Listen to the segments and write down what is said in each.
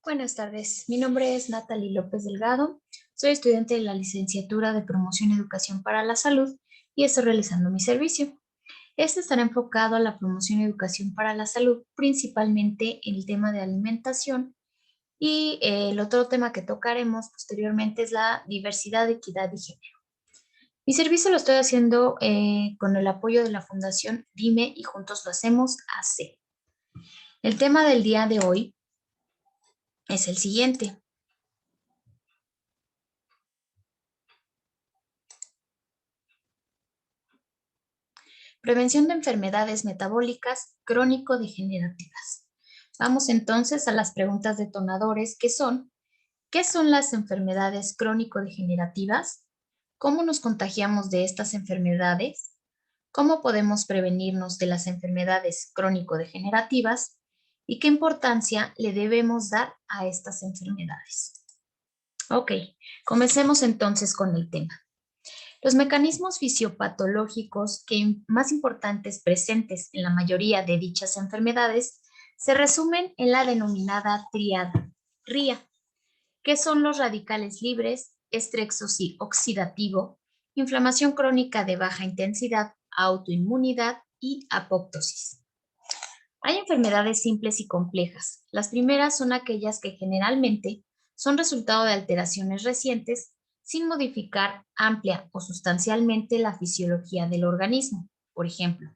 Buenas tardes, mi nombre es Natalie López Delgado, soy estudiante de la licenciatura de Promoción y Educación para la Salud y estoy realizando mi servicio. Este estará enfocado a la promoción y educación para la salud, principalmente en el tema de alimentación y el otro tema que tocaremos posteriormente es la diversidad, equidad y género. Mi servicio lo estoy haciendo con el apoyo de la Fundación Dime y Juntos lo Hacemos AC. El tema del día de hoy es el siguiente. Prevención de enfermedades metabólicas crónico-degenerativas. Vamos entonces a las preguntas detonadores que son, ¿qué son las enfermedades crónico-degenerativas? ¿Cómo nos contagiamos de estas enfermedades? ¿Cómo podemos prevenirnos de las enfermedades crónico-degenerativas? ¿Y qué importancia le debemos dar a estas enfermedades? Ok, comencemos entonces con el tema. Los mecanismos fisiopatológicos más importantes presentes en la mayoría de dichas enfermedades se resumen en la denominada tríada RIA, que son los radicales libres, estrés oxidativo, inflamación crónica de baja intensidad, autoinmunidad y apoptosis. Hay enfermedades simples y complejas. Las primeras son aquellas que generalmente son resultado de alteraciones recientes sin modificar amplia o sustancialmente la fisiología del organismo. Por ejemplo,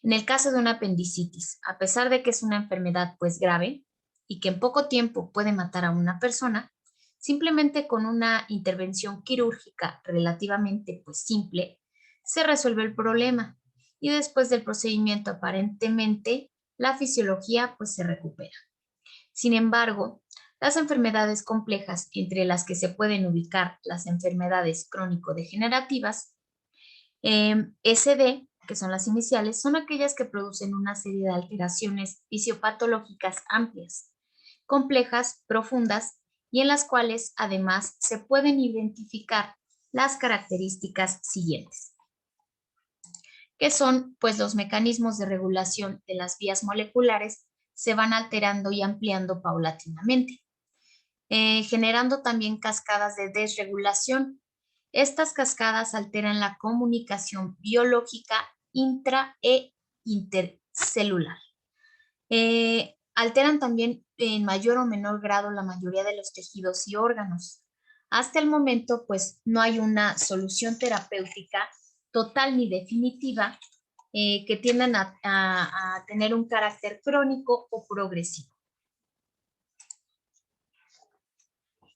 en el caso de una apendicitis, a pesar de que es una enfermedad pues grave y que en poco tiempo puede matar a una persona, simplemente con una intervención quirúrgica relativamente pues simple, se resuelve el problema y después del procedimiento aparentemente la fisiología pues se recupera. Sin embargo, las enfermedades complejas, entre las que se pueden ubicar las enfermedades crónico-degenerativas, SD, que son las iniciales, son aquellas que producen una serie de alteraciones fisiopatológicas amplias, complejas, profundas y en las cuales además se pueden identificar las características siguientes, que son pues los mecanismos de regulación de las vías moleculares se van alterando y ampliando paulatinamente, generando también cascadas de desregulación. Estas cascadas alteran la comunicación biológica intra e intercelular. Alteran también en mayor o menor grado la mayoría de los tejidos y órganos. Hasta el momento, pues, no hay una solución terapéutica total ni definitiva que tiendan a tener un carácter crónico o progresivo.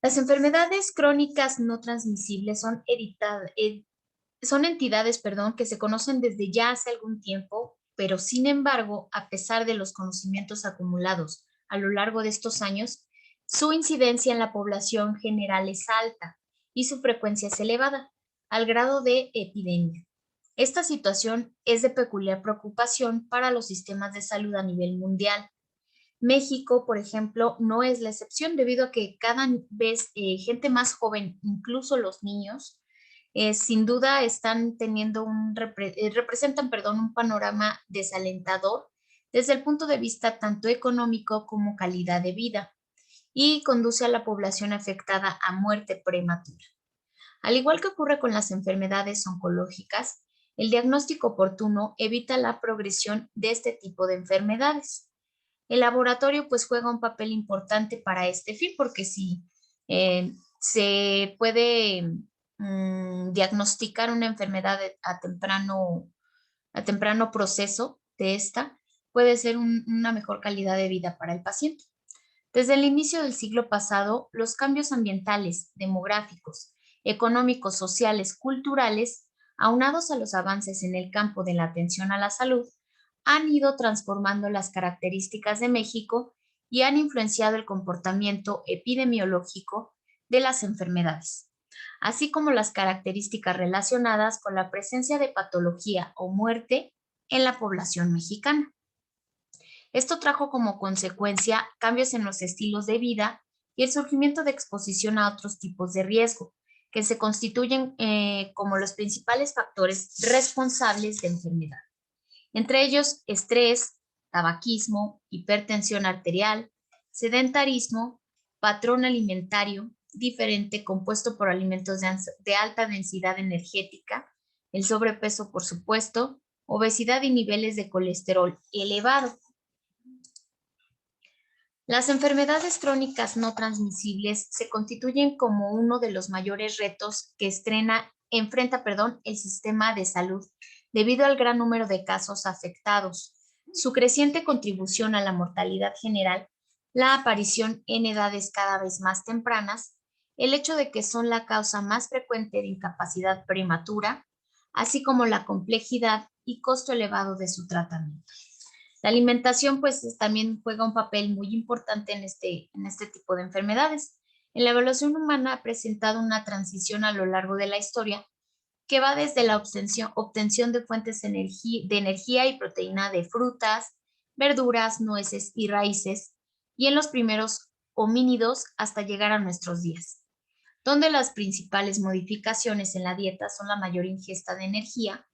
Las enfermedades crónicas no transmisibles son entidades, que se conocen desde ya hace algún tiempo, pero sin embargo, a pesar de los conocimientos acumulados a lo largo de estos años, su incidencia en la población general es alta y su frecuencia es elevada, al grado de epidemia. Esta situación es de peculiar preocupación para los sistemas de salud a nivel mundial. México, por ejemplo, no es la excepción debido a que cada vez gente más joven, incluso los niños, sin duda están teniendo representan, un panorama desalentador desde el punto de vista tanto económico como calidad de vida y conduce a la población afectada a muerte prematura. Al igual que ocurre con las enfermedades oncológicas, el diagnóstico oportuno evita la progresión de este tipo de enfermedades. El laboratorio pues juega un papel importante para este fin porque si se puede diagnosticar una enfermedad a temprano proceso de esta, puede ser una mejor calidad de vida para el paciente. Desde el inicio del siglo pasado, los cambios ambientales, demográficos, económicos, sociales, culturales, aunados a los avances en el campo de la atención a la salud, han ido transformando las características de México y han influenciado el comportamiento epidemiológico de las enfermedades, así como las características relacionadas con la presencia de patología o muerte en la población mexicana. Esto trajo como consecuencia cambios en los estilos de vida y el surgimiento de exposición a otros tipos de riesgo, que se constituyen como los principales factores responsables de enfermedad. Entre ellos, estrés, tabaquismo, hipertensión arterial, sedentarismo patrón alimentario diferente compuesto por alimentos de alta densidad energética, el sobrepeso, por supuesto, obesidad y niveles de colesterol elevado. Las enfermedades crónicas no transmisibles se constituyen como uno de los mayores retos que enfrenta el sistema de salud debido al gran número de casos afectados, su creciente contribución a la mortalidad general, la aparición en edades cada vez más tempranas, el hecho de que son la causa más frecuente de incapacidad prematura, así como la complejidad y costo elevado de su tratamiento. La alimentación pues también juega un papel muy importante en este tipo de enfermedades. En la evolución humana ha presentado una transición a lo largo de la historia que va desde la obtención de fuentes de energía y proteína de frutas, verduras, nueces y raíces, y en los primeros homínidos hasta llegar a nuestros días, donde las principales modificaciones en la dieta son la mayor ingesta de energía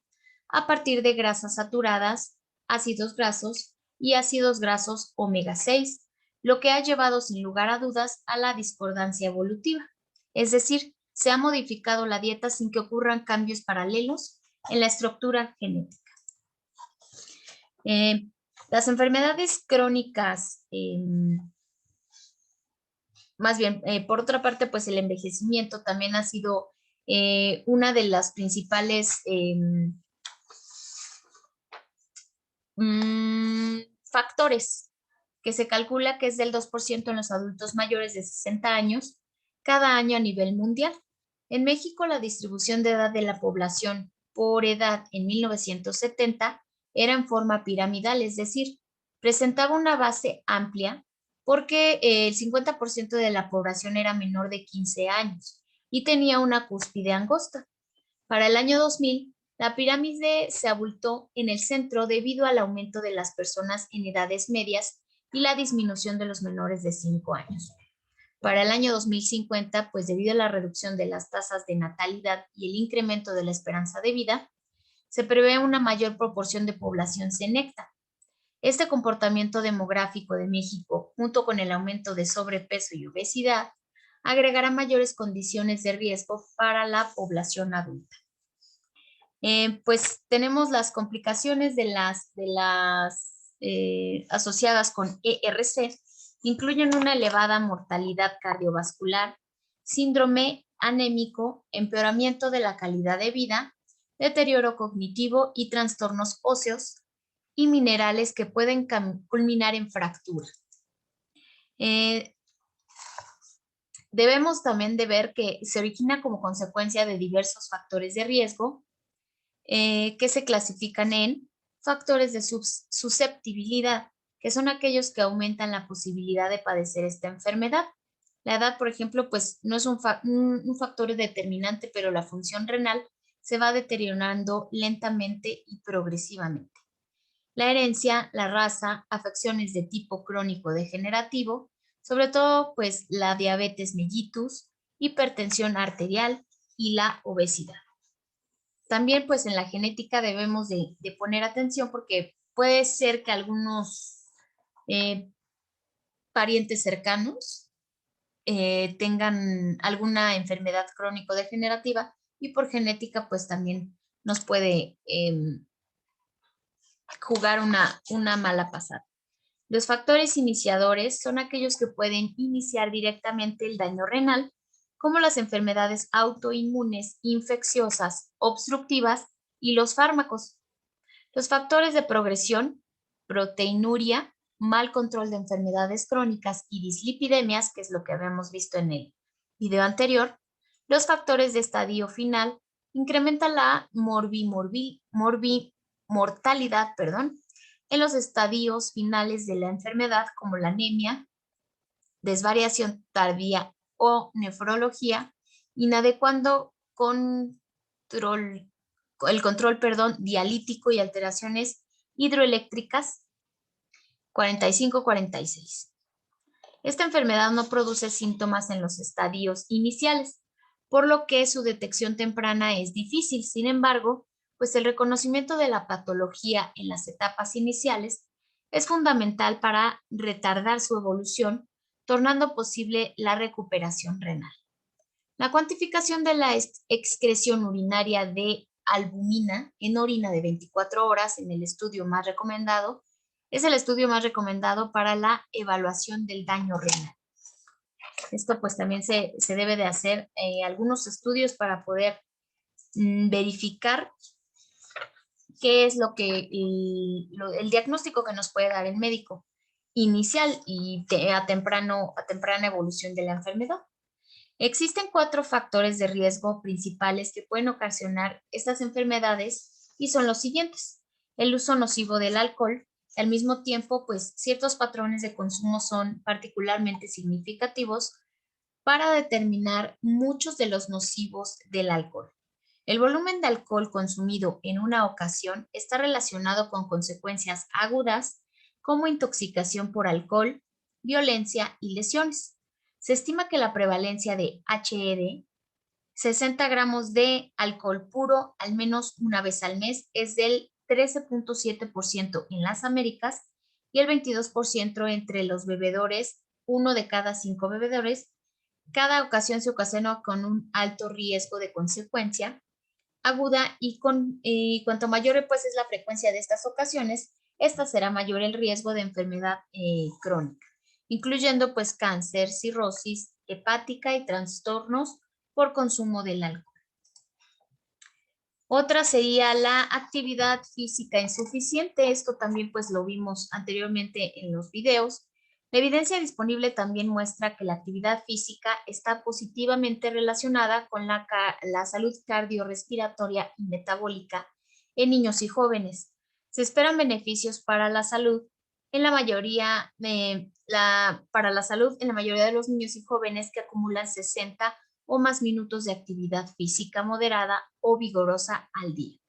a partir de grasas saturadas, ácidos grasos y ácidos grasos omega 6, lo que ha llevado sin lugar a dudas a la discordancia evolutiva. Es decir, se ha modificado la dieta sin que ocurran cambios paralelos en la estructura genética. Las enfermedades crónicas, más bien, por otra parte, pues el envejecimiento también ha sido una de las principales factores, que se calcula que es del 2% en los adultos mayores de 60 años cada año a nivel mundial. En México, la distribución de edad de la población por edad en 1970 era en forma piramidal, es decir, presentaba una base amplia porque el 50% de la población era menor de 15 años y tenía una cúspide angosta. Para el año 2000, la pirámide se abultó en el centro debido al aumento de las personas en edades medias y la disminución de los menores de 5 años. Para el año 2050, pues debido a la reducción de las tasas de natalidad y el incremento de la esperanza de vida, se prevé una mayor proporción de población senecta. Este comportamiento demográfico de México, junto con el aumento de sobrepeso y obesidad, agregará mayores condiciones de riesgo para la población adulta. Pues tenemos las complicaciones de las asociadas con ERC, incluyen una elevada mortalidad cardiovascular, síndrome anémico, empeoramiento de la calidad de vida, deterioro cognitivo y trastornos óseos y minerales que pueden culminar en fractura. Debemos también de ver que se origina como consecuencia de diversos factores de riesgo que se clasifican en factores de susceptibilidad, que son aquellos que aumentan la posibilidad de padecer esta enfermedad. La edad, por ejemplo, pues no es un factor determinante, pero la función renal se va deteriorando lentamente y progresivamente. La herencia, la raza, afecciones de tipo crónico degenerativo, sobre todo pues la diabetes mellitus, hipertensión arterial y la obesidad. También pues en la genética debemos de poner atención porque puede ser que algunos parientes cercanos tengan alguna enfermedad crónico-degenerativa y por genética pues también nos puede jugar una mala pasada. Los factores iniciadores son aquellos que pueden iniciar directamente el daño renal, como las enfermedades autoinmunes, infecciosas, obstructivas y los fármacos. Los factores de progresión, proteinuria, mal control de enfermedades crónicas y dislipidemias, que es lo que habíamos visto en el video anterior. Los factores de estadio final incrementan la mortalidad, en los estadios finales de la enfermedad, como la anemia, desvariación tardía o nefrología, inadecuado el control dialítico y alteraciones hidroeléctricas 45-46. Esta enfermedad no produce síntomas en los estadios iniciales, por lo que su detección temprana es difícil. Sin embargo, pues el reconocimiento de la patología en las etapas iniciales es fundamental para retardar su evolución, tornando posible la recuperación renal. La cuantificación de la excreción urinaria de albumina en orina de 24 horas en el estudio más recomendado es el estudio más recomendado para la evaluación del daño renal. Esto pues también se debe de hacer algunos estudios para poder verificar qué es lo que el diagnóstico que nos puede dar el médico inicial y a temprana evolución de la enfermedad. Existen 4 factores de riesgo principales que pueden ocasionar estas enfermedades y son los siguientes. El uso nocivo del alcohol. Al mismo tiempo, pues ciertos patrones de consumo son particularmente significativos para determinar muchos de los nocivos del alcohol. El volumen de alcohol consumido en una ocasión está relacionado con consecuencias agudas como intoxicación por alcohol, violencia y lesiones. Se estima que la prevalencia de HED, 60 gramos de alcohol puro al menos una vez al mes, es del 13.7% en las Américas y el 22% entre los bebedores, 1 de cada 5 bebedores. Cada ocasión se ocasiona con un alto riesgo de consecuencia aguda y cuanto mayor pues es la frecuencia de estas ocasiones, esta será mayor el riesgo de enfermedad crónica, incluyendo pues cáncer, cirrosis hepática y trastornos por consumo del alcohol. Otra sería la actividad física insuficiente. Esto también pues lo vimos anteriormente en los videos. La evidencia disponible también muestra que la actividad física está positivamente relacionada con la salud cardiorrespiratoria y metabólica en niños y jóvenes. Se esperan beneficios para la salud en la mayoría de los niños y jóvenes que acumulan 60 o más minutos de actividad física moderada o vigorosa al día.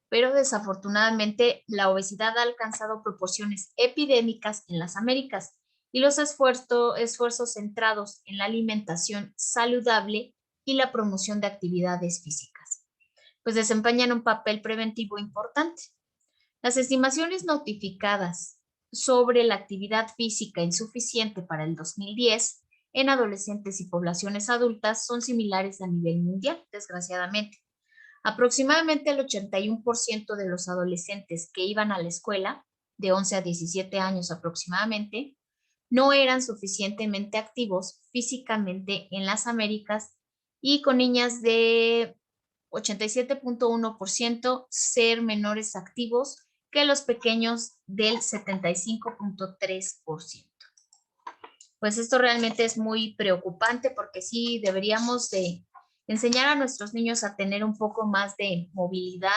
Pero desafortunadamente la obesidad ha alcanzado proporciones epidémicas en las Américas y los esfuerzos centrados en la alimentación saludable y la promoción de actividades físicas, pues desempeñan un papel preventivo importante. Las estimaciones notificadas sobre la actividad física insuficiente para el 2010 en adolescentes y poblaciones adultas son similares a nivel mundial, desgraciadamente. Aproximadamente el 81% de los adolescentes que iban a la escuela, de 11 a 17 años aproximadamente, no eran suficientemente activos físicamente en las Américas y con niñas de 87.1% ser menores activos que los pequeños del 75.3%. Pues esto realmente es muy preocupante porque sí deberíamos de enseñar a nuestros niños a tener un poco más de movilidad,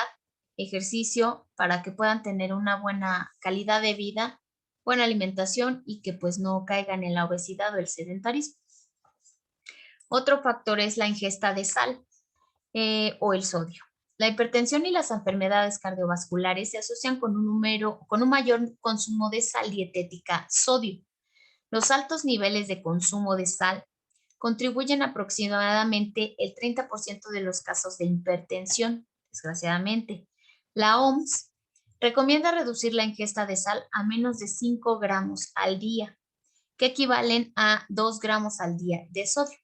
ejercicio, para que puedan tener una buena calidad de vida, buena alimentación y que pues no caigan en la obesidad o el sedentarismo. Otro factor es la ingesta de sal o el sodio. La hipertensión y las enfermedades cardiovasculares se asocian con un mayor consumo de sal dietética, sodio. Los altos niveles de consumo de sal contribuyen aproximadamente el 30% de los casos de hipertensión, desgraciadamente. La OMS recomienda reducir la ingesta de sal a menos de 5 gramos al día, que equivalen a 2 gramos al día de sodio,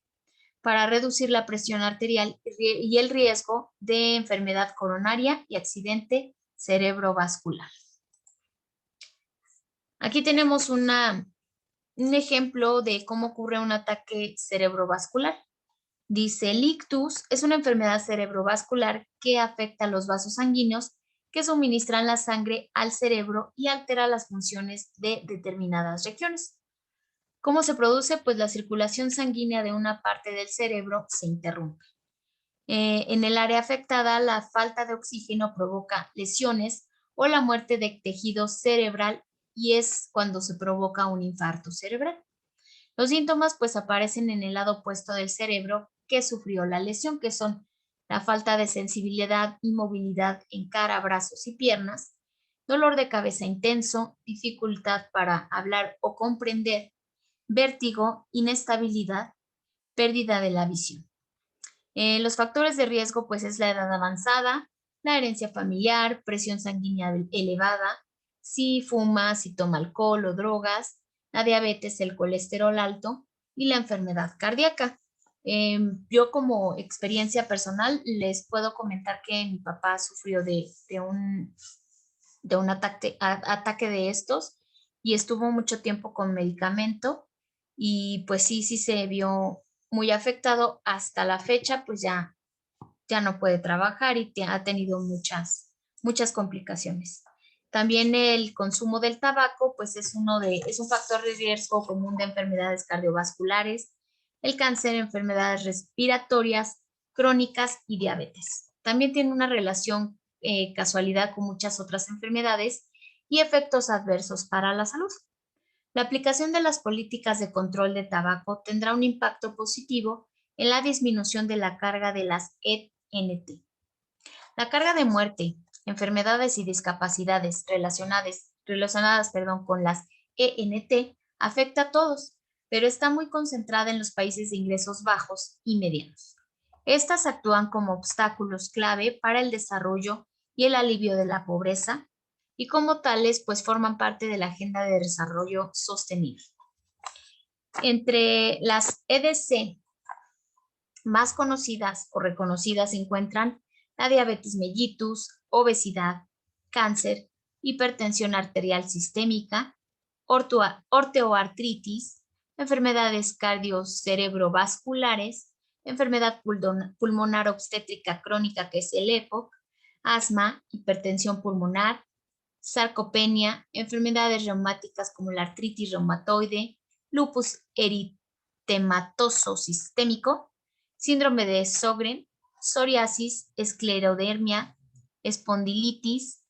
para reducir la presión arterial y el riesgo de enfermedad coronaria y accidente cerebrovascular. Aquí tenemos un ejemplo de cómo ocurre un ataque cerebrovascular. Dice, el ictus es una enfermedad cerebrovascular que afecta los vasos sanguíneos que suministran la sangre al cerebro y altera las funciones de determinadas regiones. ¿Cómo se produce? Pues la circulación sanguínea de una parte del cerebro se interrumpe. En el área afectada, la falta de oxígeno provoca lesiones o la muerte de tejido cerebral y es cuando se provoca un infarto cerebral. Los síntomas pues aparecen en el lado opuesto del cerebro que sufrió la lesión, que son la falta de sensibilidad y movilidad en cara, brazos y piernas, dolor de cabeza intenso, dificultad para hablar o comprender, vértigo, inestabilidad, pérdida de la visión. Los factores de riesgo pues es la edad avanzada, la herencia familiar, presión sanguínea elevada, si fuma, si toma alcohol o drogas, la diabetes, el colesterol alto y la enfermedad cardíaca. Yo como experiencia personal les puedo comentar que mi papá sufrió de un ataque de estos y estuvo mucho tiempo con medicamento y pues sí se vio muy afectado. Hasta la fecha pues ya no puede trabajar y ha tenido muchas complicaciones. También el consumo del tabaco pues es un factor de riesgo común de enfermedades cardiovasculares, el cáncer, enfermedades respiratorias crónicas y diabetes. También tiene una relación casualidad con muchas otras enfermedades y efectos adversos para la salud. La aplicación de las políticas de control de tabaco tendrá un impacto positivo en la disminución de la carga de las ENT. La carga de muerte, enfermedades y discapacidades relacionadas con las ENT afecta a todos, pero está muy concentrada en los países de ingresos bajos y medianos. Estas actúan como obstáculos clave para el desarrollo y el alivio de la pobreza y como tales pues forman parte de la Agenda de Desarrollo Sostenible. Entre las EDC más conocidas o reconocidas se encuentran la diabetes mellitus, obesidad, cáncer, hipertensión arterial sistémica, osteoartritis, enfermedades cardiocerebrovasculares, enfermedad pulmonar obstétrica crónica que es el EPOC, asma, hipertensión pulmonar, sarcopenia, enfermedades reumáticas como la artritis reumatoide, lupus eritematoso sistémico, síndrome de Sjögren, psoriasis, esclerodermia, espondilitis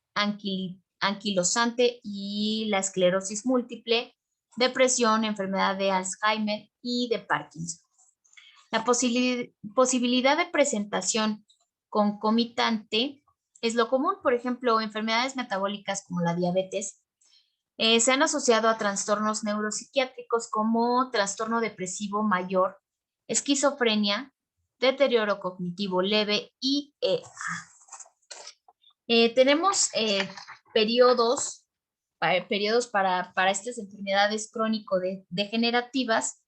anquilosante y la esclerosis múltiple, depresión, enfermedad de Alzheimer y de Parkinson. La posibilidad de presentación concomitante es lo común. Por ejemplo, enfermedades metabólicas como la diabetes se han asociado a trastornos neuropsiquiátricos como trastorno depresivo mayor, esquizofrenia, deterioro cognitivo leve y EA. Tenemos periodos para estas enfermedades crónico-degenerativas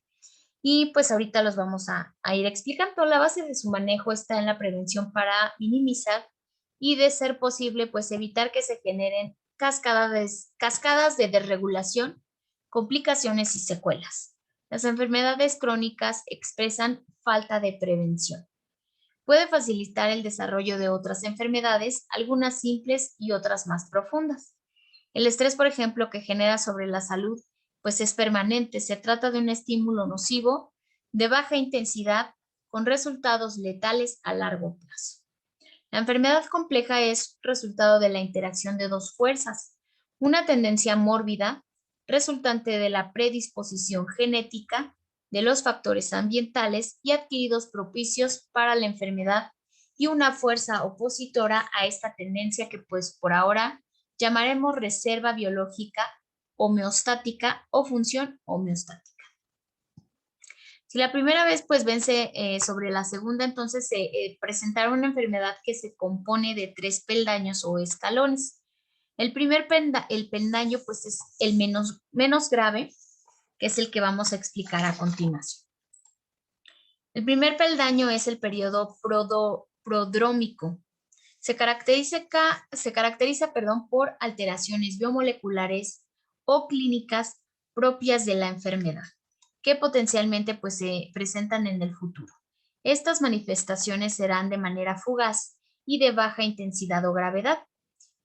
y pues ahorita los vamos a ir explicando. La base de su manejo está en la prevención para minimizar y, de ser posible, pues evitar que se generen cascadas de desregulación, complicaciones y secuelas. Las enfermedades crónicas expresan falta de prevención. Puede facilitar el desarrollo de otras enfermedades, algunas simples y otras más profundas. El estrés, por ejemplo, que genera sobre la salud, pues es permanente. Se trata de un estímulo nocivo de baja intensidad con resultados letales a largo plazo. La enfermedad compleja es resultado de la interacción de dos fuerzas: una tendencia mórbida resultante de la predisposición genética, de los factores ambientales y adquiridos propicios para la enfermedad, y una fuerza opositora a esta tendencia que pues por ahora llamaremos reserva biológica homeostática o función homeostática. Si la primera vez pues vence sobre la segunda, entonces se presentará una enfermedad que se compone de 3 peldaños o escalones. El primer peldaño pues es el menos grave, que es el que vamos a explicar a continuación. El primer peldaño es el periodo prodrómico. Se caracteriza por alteraciones biomoleculares o clínicas propias de la enfermedad, que potencialmente pues, se presentan en el futuro. Estas manifestaciones serán de manera fugaz y de baja intensidad o gravedad,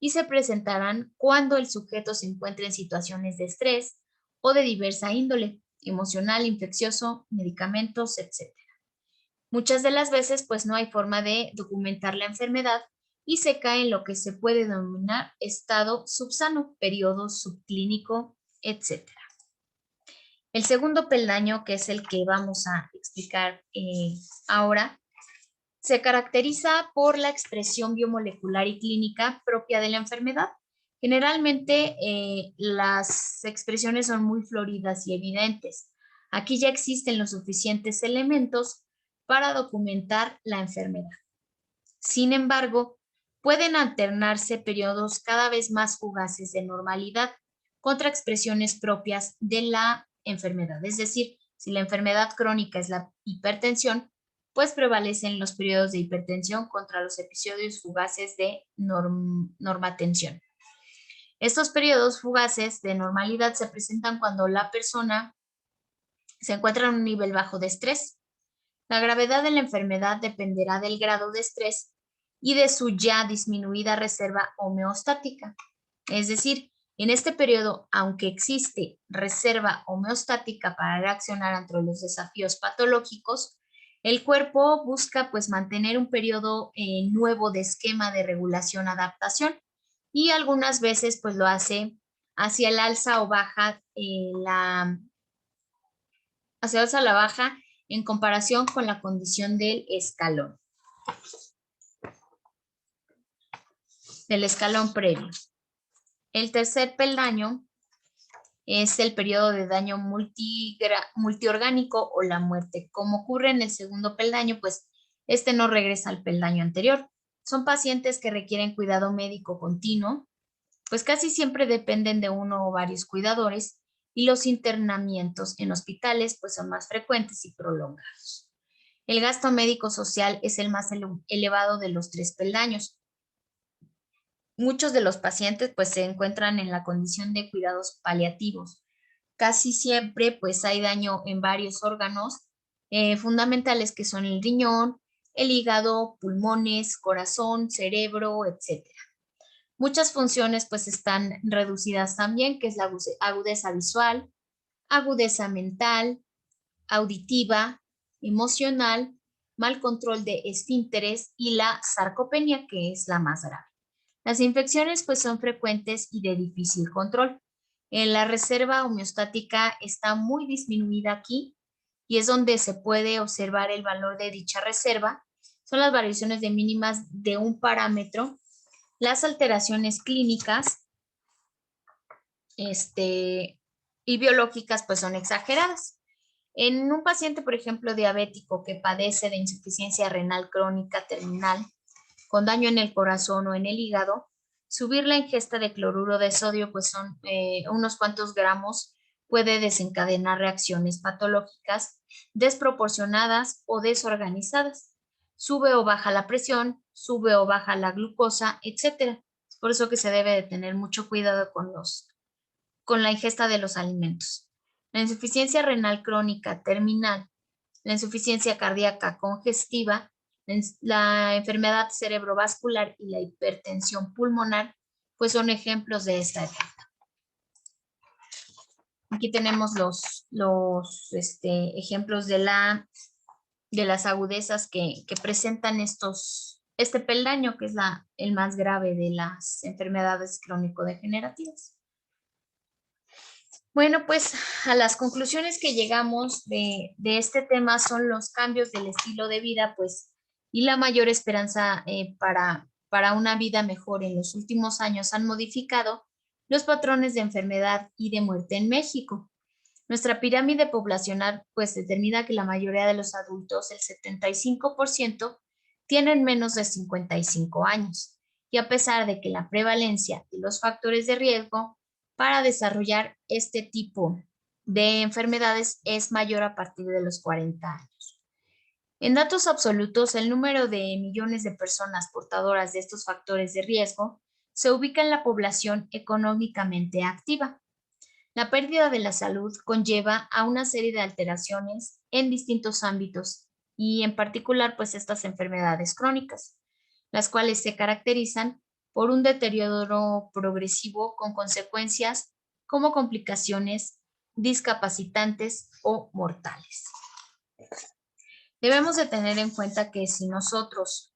y se presentarán cuando el sujeto se encuentre en situaciones de estrés o de diversa índole, emocional, infeccioso, medicamentos, etc. Muchas de las veces pues no hay forma de documentar la enfermedad y se cae en lo que se puede denominar estado subsano, periodo subclínico, etc. El segundo peldaño, que es el que vamos a explicar ahora, se caracteriza por la expresión biomolecular y clínica propia de la enfermedad. Generalmente las expresiones son muy floridas y evidentes. Aquí ya existen los suficientes elementos para documentar la enfermedad. Sin embargo, pueden alternarse periodos cada vez más fugaces de normalidad, contraexpresiones propias de la enfermedad. Es decir, si la enfermedad crónica es la hipertensión, pues prevalecen los periodos de hipertensión contra los episodios fugaces de normatensión. Estos periodos fugaces de normalidad se presentan cuando la persona se encuentra en un nivel bajo de estrés. La gravedad de la enfermedad dependerá del grado de estrés y de su ya disminuida reserva homeostática. Es decir, en este periodo, aunque existe reserva homeostática para reaccionar ante los desafíos patológicos, el cuerpo busca pues mantener un periodo nuevo de esquema de regulación-adaptación y algunas veces pues lo hace hacia el alza o baja hacia alza o la baja en comparación con la condición del escalón previo. El tercer peldaño es el periodo de daño multiorgánico o la muerte. Como ocurre en el segundo peldaño, pues este no regresa al peldaño anterior. Son pacientes que requieren cuidado médico continuo, pues casi siempre dependen de uno o varios cuidadores y los internamientos en hospitales pues son más frecuentes y prolongados. El gasto médico social es el más elevado de los tres peldaños. Muchos de los pacientes pues se encuentran en la condición de cuidados paliativos. Casi siempre pues hay daño en varios órganos fundamentales que son el riñón, el hígado, pulmones, corazón, cerebro, etc. Muchas funciones pues están reducidas también, que es la agudeza visual, agudeza mental, auditiva, emocional, mal control de esfínteres y la sarcopenia, que es la más grave. Las infecciones pues son frecuentes y de difícil control. La reserva homeostática está muy disminuida aquí y es donde se puede observar el valor de dicha reserva. Son las variaciones de mínimas de un parámetro. Las alteraciones clínicas y biológicas pues son exageradas. En un paciente, por ejemplo, diabético que padece de insuficiencia renal crónica terminal, con daño en el corazón o en el hígado, subir la ingesta de cloruro de sodio, pues son unos cuantos gramos, puede desencadenar reacciones patológicas desproporcionadas o desorganizadas. Sube o baja la presión, sube o baja la glucosa, etc. Es por eso que se debe de tener mucho cuidado con la ingesta de los alimentos. La insuficiencia renal crónica terminal, la insuficiencia cardíaca congestiva, la enfermedad cerebrovascular y la hipertensión pulmonar, pues son ejemplos de esta etapa. Aquí tenemos los ejemplos de las agudezas que presentan este peldaño, que es el más grave de las enfermedades crónico-degenerativas. Bueno, pues a las conclusiones que llegamos de este tema son los cambios del estilo de vida, pues, y la mayor esperanza para una vida mejor en los últimos años han modificado los patrones de enfermedad y de muerte en México. Nuestra pirámide poblacional, pues, determina que la mayoría de los adultos, el 75%, tienen menos de 55 años. Y a pesar de que la prevalencia y los factores de riesgo para desarrollar este tipo de enfermedades es mayor a partir de los 40 años. En datos absolutos, el número de millones de personas portadoras de estos factores de riesgo se ubica en la población económicamente activa. La pérdida de la salud conlleva a una serie de alteraciones en distintos ámbitos y en particular pues estas enfermedades crónicas, las cuales se caracterizan por un deterioro progresivo con consecuencias como complicaciones discapacitantes o mortales. Debemos de tener en cuenta que si nosotros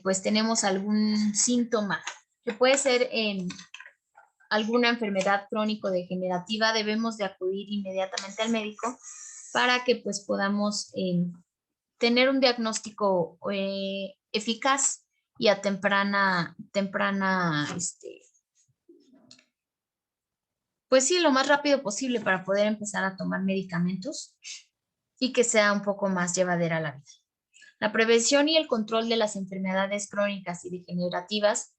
pues tenemos algún síntoma que puede ser alguna enfermedad crónico-degenerativa, debemos de acudir inmediatamente al médico para que pues podamos tener un diagnóstico eficaz y a temprana, pues sí, lo más rápido posible para poder empezar a tomar medicamentos y que sea un poco más llevadera la vida. La prevención y el control de las enfermedades crónicas y degenerativas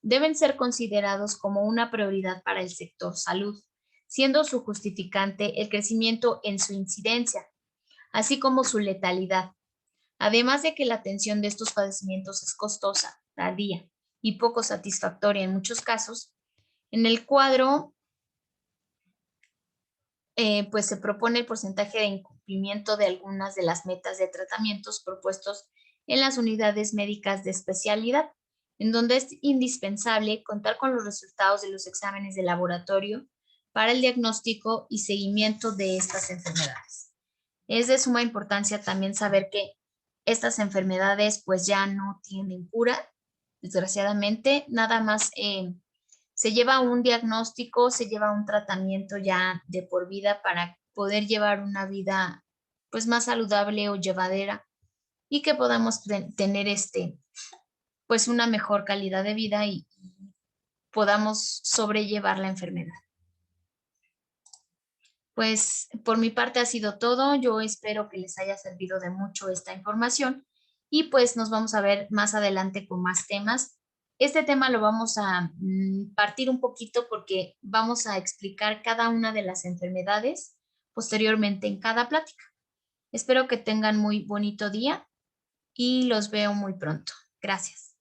deben ser considerados como una prioridad para el sector salud, siendo su justificante el crecimiento en su incidencia, así como su letalidad. Además de que la atención de estos padecimientos es costosa, tardía y poco satisfactoria en muchos casos, en el cuadro pues se propone el porcentaje de incumplimiento de algunas de las metas de tratamientos propuestos en las unidades médicas de especialidad, en donde es indispensable contar con los resultados de los exámenes de laboratorio para el diagnóstico y seguimiento de estas enfermedades. Es de suma importancia también saber que estas enfermedades pues ya no tienen cura, desgraciadamente, nada más se lleva un diagnóstico, se lleva un tratamiento ya de por vida para poder llevar una vida pues más saludable o llevadera y que podamos tener pues una mejor calidad de vida y podamos sobrellevar la enfermedad. Pues por mi parte ha sido todo. Yo espero que les haya servido de mucho esta información y pues nos vamos a ver más adelante con más temas. Este tema lo vamos a partir un poquito porque vamos a explicar cada una de las enfermedades posteriormente en cada plática. Espero que tengan muy bonito día y los veo muy pronto. Gracias.